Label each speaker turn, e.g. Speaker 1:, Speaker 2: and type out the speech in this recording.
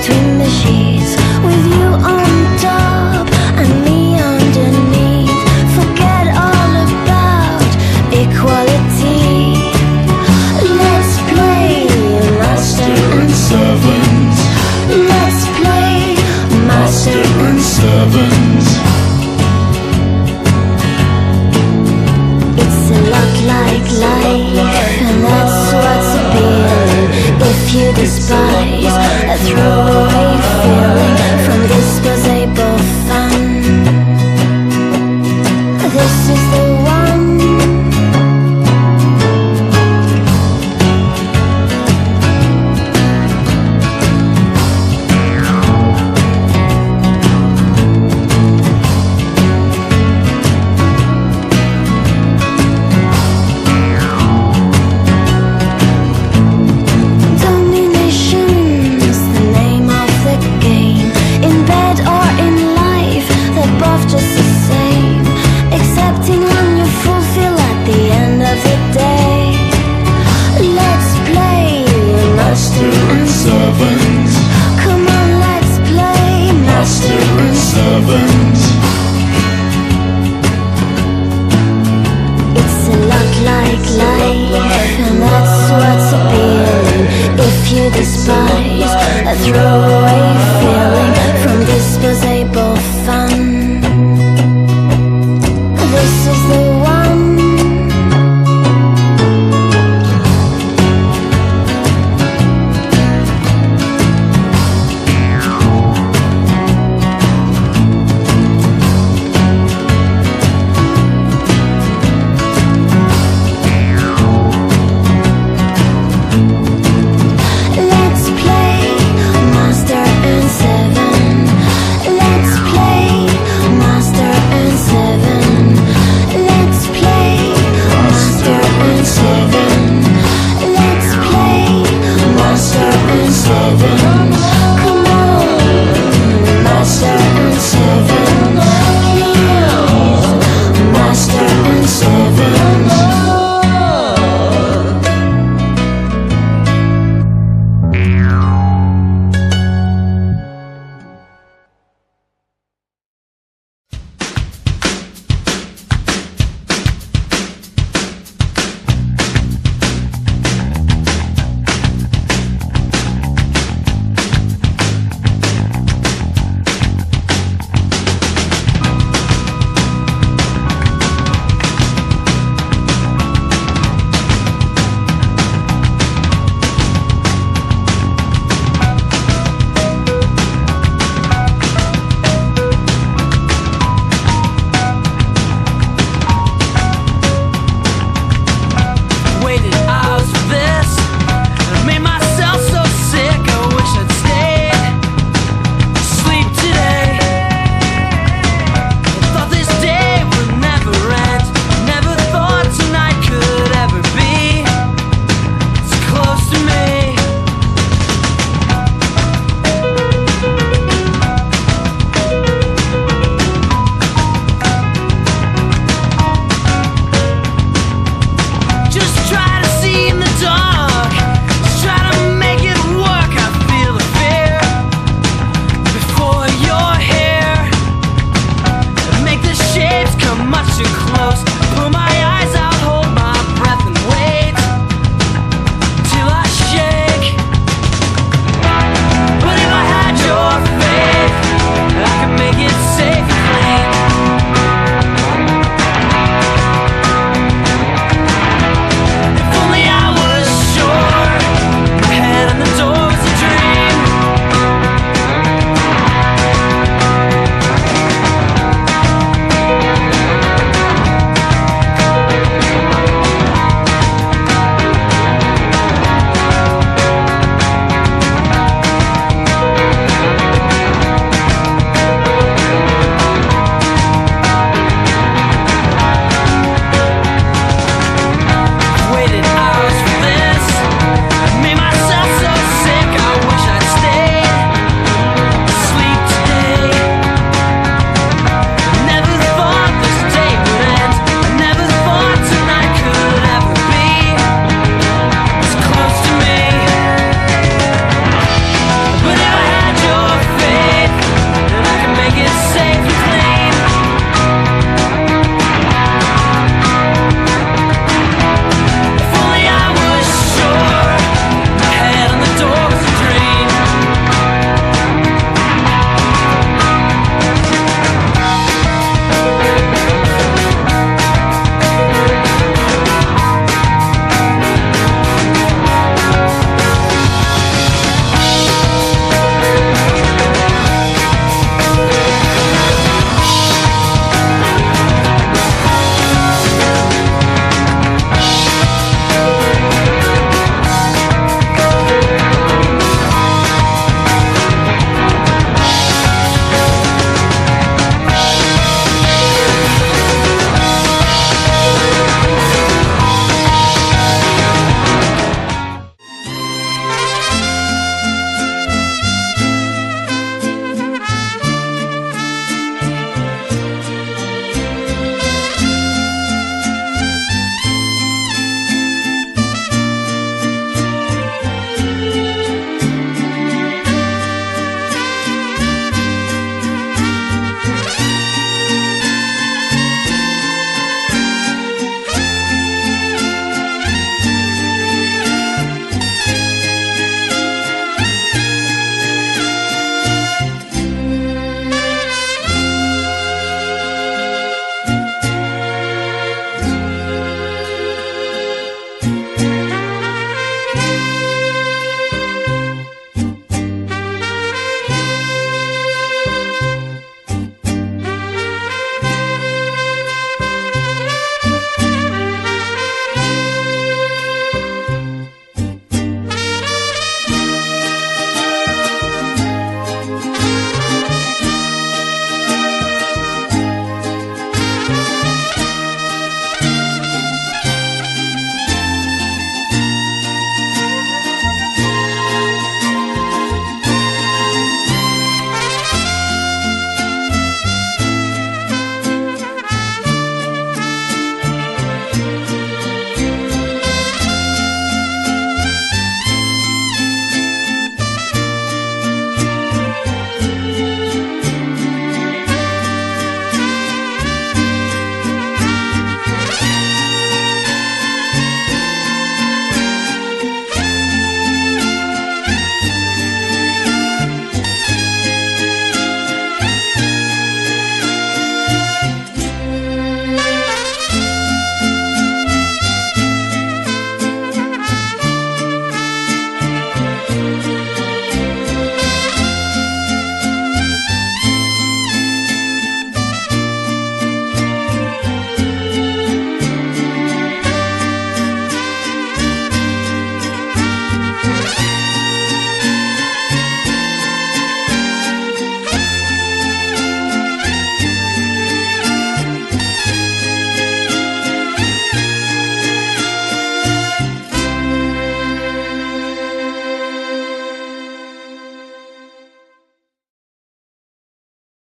Speaker 1: between the sheets, with you on top and me underneath. Forget all about equality. Let's play master and servant. Let's play master and servant. It's a lot like life, and that's what's appealing. If you despise a throwaway feeling from disposable fun, this is the one. Domination's the name of the game. In bed or in life, they're both just the same, excepting when you fulfill at the end of the day. Let's play master and servant. Come on, let's play master and servant. It's a lot like life, and that's what's appealing. If you despise a throw